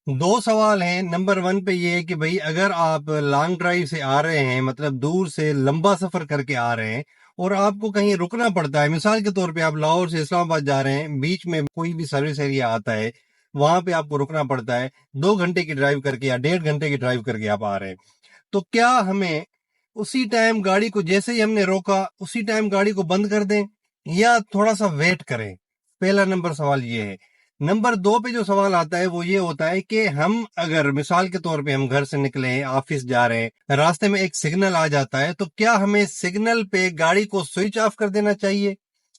دو سوال ہیں۔ Number one پہ یہ ہے کہ بھئی اگر آپ لانگ ڈرائیو سے آ رہے ہیں، مطلب دور سے لمبا سفر کر کے آ رہے ہیں اور آپ کو کہیں رکنا پڑتا ہے، مثال کے طور پہ آپ لاہور سے اسلام آباد جا رہے ہیں، بیچ میں کوئی بھی سروس ایریا آتا ہے، وہاں پہ آپ کو رکنا پڑتا ہے 2 گھنٹے کی ڈرائیو کر کے یا 1.5 گھنٹے کی ڈرائیو کر کے آپ آ رہے ہیں، تو کیا ہمیں اسی ٹائم گاڑی کو، جیسے ہی ہم نے روکا اسی ٹائم گاڑی کو بند کر دیں یا تھوڑا سا ویٹ کریں؟ پہلا نمبر سوال یہ ہے۔ نمبر دو پہ جو سوال آتا ہے وہ یہ ہوتا ہے کہ ہم اگر مثال کے طور پہ ہم گھر سے نکلے ہیں، آفس جا رہے ہیں، راستے میں ایک سگنل آ جاتا ہے، تو کیا ہمیں سگنل پہ گاڑی کو سوئچ آف کر دینا چاہیے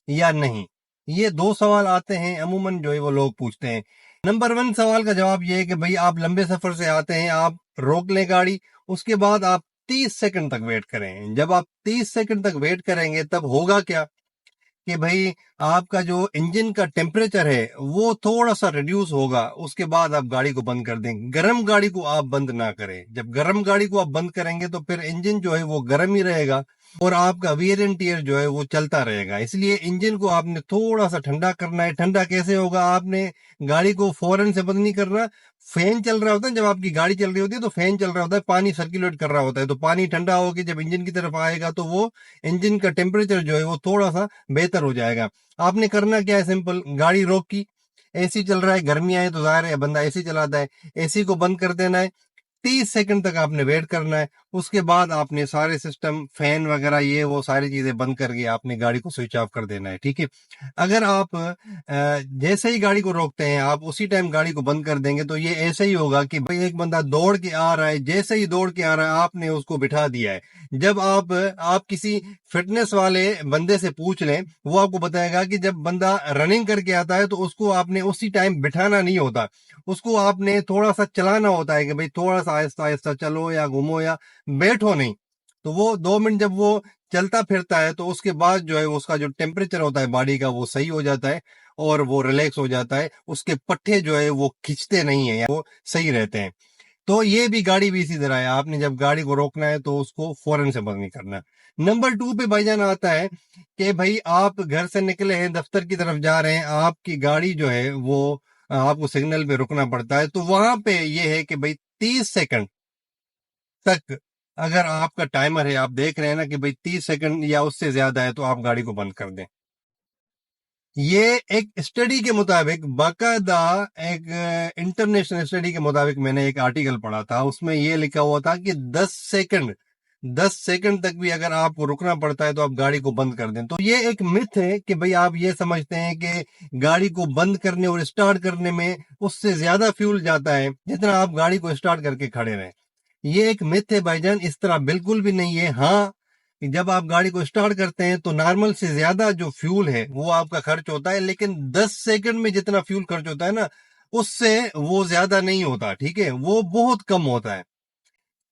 یا نہیں؟ یہ دو سوال آتے ہیں عموماً جو ہے وہ لوگ پوچھتے ہیں۔ نمبر ون سوال کا جواب یہ ہے کہ بھئی آپ لمبے سفر سے آتے ہیں، آپ روک لیں گاڑی، اس کے بعد آپ 30 سیکنڈ تک ویٹ کریں۔ جب آپ 30 سیکنڈ تک ویٹ کریں گے تب ہوگا کیا کہ بھئی آپ کا جو انجن کا ٹیمپریچر ہے وہ تھوڑا سا ریڈیوس ہوگا، اس کے بعد آپ گاڑی کو بند کر دیں۔ گرم گاڑی کو آپ بند نہ کریں، جب گرم گاڑی کو آپ بند کریں گے تو پھر انجن جو ہے وہ گرم ہی رہے گا اور آپ کا ویئر اینڈ ٹیئر جو ہے وہ چلتا رہے گا۔ اس لیے انجن کو آپ نے تھوڑا سا ٹھنڈا کرنا ہے۔ ٹھنڈا کیسے ہوگا؟ آپ نے گاڑی کو فوراً سے بند نہیں کرنا، فین چل رہا ہوتا ہے، جب آپ کی گاڑی چل رہی ہوتی ہے تو فین چل رہا ہوتا ہے، پانی سرکولیٹ کر رہا ہوتا ہے، تو پانی ٹھنڈا ہو کے جب انجن کی طرف آئے گا تو وہ انجن کا ٹیمپریچر جو ہے وہ تھوڑا سا بہتر ہو جائے گا۔ آپ نے کرنا کیا ہے؟ سمپل، گاڑی روک کی، اے سی چل رہا ہے، گرمیاں ہیں تو ظاہر ہے بندہ اے سی چلاتا ہے، اے سی کو بند کر دینا ہے، 30 سیکنڈ تک آپ نے ویٹ کرنا ہے، اس کے بعد آپ نے سارے سسٹم، فین وغیرہ یہ وہ ساری چیزیں بند کر کے آپ نے گاڑی کو سوئچ آف کر دینا ہے، ٹھیک ہے۔ اگر آپ جیسے ہی گاڑی کو روکتے ہیں آپ اسی ٹائم گاڑی کو بند کر دیں گے تو یہ ایسے ہی ہوگا کہ بھئی ایک بندہ دوڑ کے آ رہا ہے، جیسے ہی دوڑ کے آ رہا ہے آپ نے اس کو بٹھا دیا ہے۔ جب آپ کسی فٹنس والے بندے سے پوچھ لیں، وہ آپ کو بتائے گا کہ جب بندہ رننگ کر کے آتا ہے تو اس کو آپ نے اسی ٹائم بٹھانا نہیں ہوتا، اس کو آپ نے تھوڑا سا چلانا ہوتا ہے کہ بھئی تھوڑا سا آہستہ آہستہ چلو یا گھومو یا بیٹھو نہیں، تو وہ 2 منٹ جب وہ چلتا پھرتا ہے تو اس کے بعد جو ہے اس کا جو ٹیمپریچر ہوتا ہے باڈی کا وہ صحیح ہو جاتا ہے اور وہ ریلیکس ہو جاتا ہے، اس کے پٹھے جو ہے وہ کھچتے نہیں ہیں، وہ صحیح رہتے ہیں۔ تو یہ بھی گاڑی بھی اسی طرح ہے، آپ نے جب گاڑی کو روکنا ہے تو اس کو فوراً سے بند نہیں کرنا۔ نمبر 2 پہ بھائی جان آتا ہے کہ بھائی آپ گھر سے نکلے ہیں، دفتر کی طرف جا رہے ہیں، آپ کی گاڑی جو ہے وہ آپ کو سگنل پہ رکنا پڑتا ہے، تو وہاں پہ یہ ہے کہ بھائی 30 سیکنڈ تک اگر آپ کا ٹائمر ہے، آپ دیکھ رہے ہیں نا کہ بھئی 30 سیکنڈ یا اس سے زیادہ ہے تو آپ گاڑی کو بند کر دیں۔ یہ ایک اسٹڈی کے مطابق، باقاعدہ ایک انٹرنیشنل اسٹڈی کے مطابق میں نے ایک آرٹیکل پڑھا تھا، اس میں یہ لکھا ہوا تھا کہ 10 سیکنڈ تک بھی اگر آپ کو رکنا پڑتا ہے تو آپ گاڑی کو بند کر دیں۔ تو یہ ایک متھ ہے کہ بھئی آپ یہ سمجھتے ہیں کہ گاڑی کو بند کرنے اور اسٹارٹ کرنے میں اس سے زیادہ فیول جاتا ہے جتنا آپ گاڑی کو اسٹارٹ کر کے کھڑے رہیں۔ یہ ایک متھ ہے بھائی جان، اس طرح بالکل بھی نہیں ہے۔ ہاں، جب آپ گاڑی کو اسٹارٹ کرتے ہیں تو نارمل سے زیادہ جو فیول ہے وہ آپ کا خرچ ہوتا ہے، لیکن 10 سیکنڈ میں جتنا فیول خرچ ہوتا ہے نا اس سے وہ زیادہ نہیں ہوتا، ٹھیک ہے، وہ بہت کم ہوتا ہے۔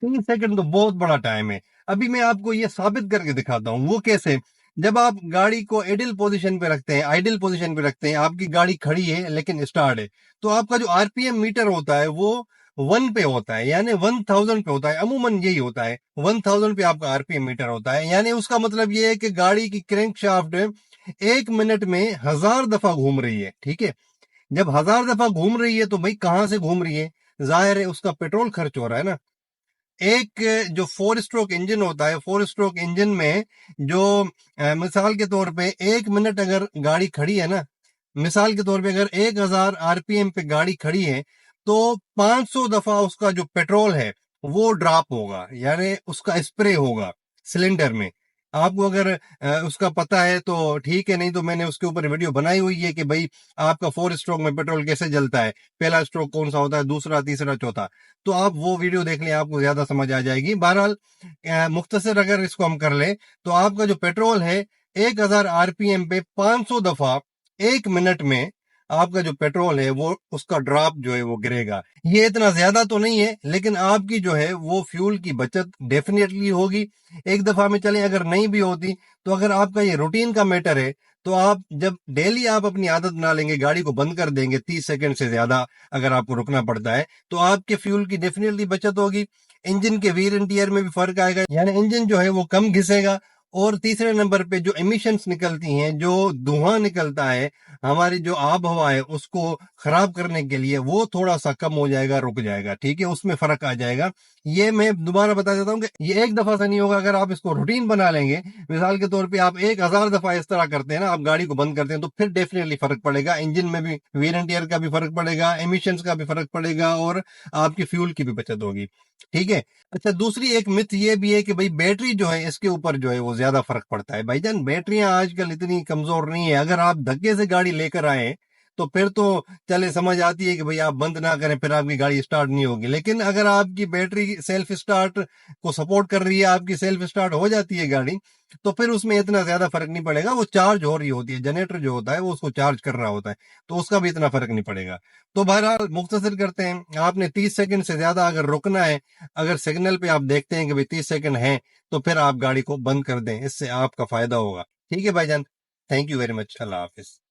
3 سیکنڈ تو بہت بڑا ٹائم ہے۔ ابھی میں آپ کو یہ ثابت کر کے دکھاتا ہوں، وہ کیسے؟ جب آپ گاڑی کو آئیڈل پوزیشن پہ رکھتے ہیں، آپ کی گاڑی کھڑی ہے لیکن اسٹارٹ ہے، تو آپ کا جو آر پی ایم میٹر ہوتا ہے وہ 1 پہ ہوتا ہے، یعنی 1000 پہ ہوتا ہے، عموماً یہی ہوتا ہے، 1000 پہ آپ کا آر پی ایم میٹر ہوتا ہے، یعنی اس کا مطلب یہ ہے کہ گاڑی کی کرینک شافٹ 1 منٹ میں 1000 دفعہ گھوم رہی ہے، ٹھیک ہے۔ جب 1000 دفعہ گھوم رہی ہے تو بھائی کہاں سے گھوم رہی ہے؟ ظاہر ہے اس کا پیٹرول خرچ ہو رہا ہے نا۔ ایک جو 4 اسٹروک انجن ہوتا ہے، 4 اسٹروک انجن میں جو مثال کے طور پہ 1 منٹ اگر گاڑی کھڑی ہے نا، مثال کے طور پہ اگر 1000 آر پی ایم پہ گاڑی کھڑی ہے تو 500 دفعہ اس کا جو پیٹرول ہے وہ ڈراپ ہوگا، یعنی اس کا اسپرے ہوگا سلنڈر میں۔ آپ کو اگر اس کا پتہ ہے تو ٹھیک ہے، نہیں تو میں نے اس کے اوپر ویڈیو بنائی ہوئی ہے کہ بھئی آپ کا 4 اسٹروک میں پیٹرول کیسے جلتا ہے، پہلا اسٹروک کون سا ہوتا ہے، دوسرا، تیسرا، چوتھا، تو آپ وہ ویڈیو دیکھ لیں، آپ کو زیادہ سمجھ آ جائے گی۔ بہرحال مختصر اگر اس کو ہم کر لیں تو آپ کا جو پیٹرول ہے 1000 آر پی ایم پہ 500 دفعہ 1 منٹ میں آپ کا جو پیٹرول ہے وہ اس کا ڈراپ جو ہے وہ گرے گا۔ یہ اتنا زیادہ تو نہیں ہے لیکن آپ کی جو ہے وہ فیول کی بچت ڈیفینیٹلی ہوگی۔ ایک دفعہ میں چلیں، اگر نہیں بھی ہوتی تو اگر آپ کا یہ روٹین کا میٹر ہے تو آپ جب ڈیلی آپ اپنی عادت بنا لیں گے، گاڑی کو بند کر دیں گے 30 سیکنڈ سے زیادہ اگر آپ کو رکنا پڑتا ہے تو آپ کے فیول کی ڈیفینیٹلی بچت ہوگی۔ انجن کے ویئر اینڈ ٹیئر میں بھی فرق آئے گا، یعنی انجن جو ہے وہ کم گھسے گا اور تیسرے نمبر پہ جو امیشنز نکلتی ہیں، جو دھواں نکلتا ہے ہماری جو آب ہوا ہے اس کو خراب کرنے کے لیے، وہ تھوڑا سا کم ہو جائے گا، رک جائے گا، ٹھیک ہے، اس میں فرق آ جائے گا۔ یہ میں دوبارہ بتا دیتا ہوں کہ یہ ایک دفعہ سے نہیں ہوگا، اگر آپ اس کو روٹین بنا لیں گے، مثال کے طور پہ آپ 1000 دفعہ اس طرح کرتے ہیں نا، آپ گاڑی کو بند کرتے ہیں، تو پھر ڈیفینیٹلی فرق پڑے گا، انجن میں بھی ویئر اینڈ ٹیئر کا بھی فرق پڑے گا، ایمیشنز کا بھی فرق پڑے گا، اور آپ کی فیول کی بھی بچت ہوگی، ٹھیک ہے۔ اچھا، دوسری ایک مت یہ بھی ہے کہ بھائی بیٹری جو ہے اس کے اوپر جو ہے وہ زیادہ فرق پڑتا ہے۔ بھائی جان بیٹریاں آج کل اتنی کمزور نہیں ہے، اگر آپ دھکے سے گاڑی لے کر آئے تو پھر تو چلے سمجھ آتی ہے کہ بھئی آپ بند نہ کریں، پھر آپ کی گاڑی سٹارٹ نہیں ہوگی، لیکن اگر آپ کی بیٹری سیلف سٹارٹ کو سپورٹ کر رہی ہے، آپ کی سیلف سٹارٹ ہو جاتی ہے گاڑی، تو پھر اس میں اتنا زیادہ فرق نہیں پڑے گا، وہ چارج ہو رہی ہوتی ہے، جنریٹر جو ہوتا ہے وہ اس کو چارج کر رہا ہوتا ہے، تو اس کا بھی اتنا فرق نہیں پڑے گا۔ تو بہرحال مختصر کرتے ہیں، آپ نے 30 سیکنڈ سے زیادہ اگر رکنا ہے، اگر سگنل پہ آپ دیکھتے ہیں کہ بھئی 30 سیکنڈ ہیں، تو پھر آپ گاڑی کو بند کر دیں، اس سے آپ کا فائدہ ہوگا، ٹھیک ہے بھائی جان۔ تھینک یو ویری مچ، اللہ حافظ۔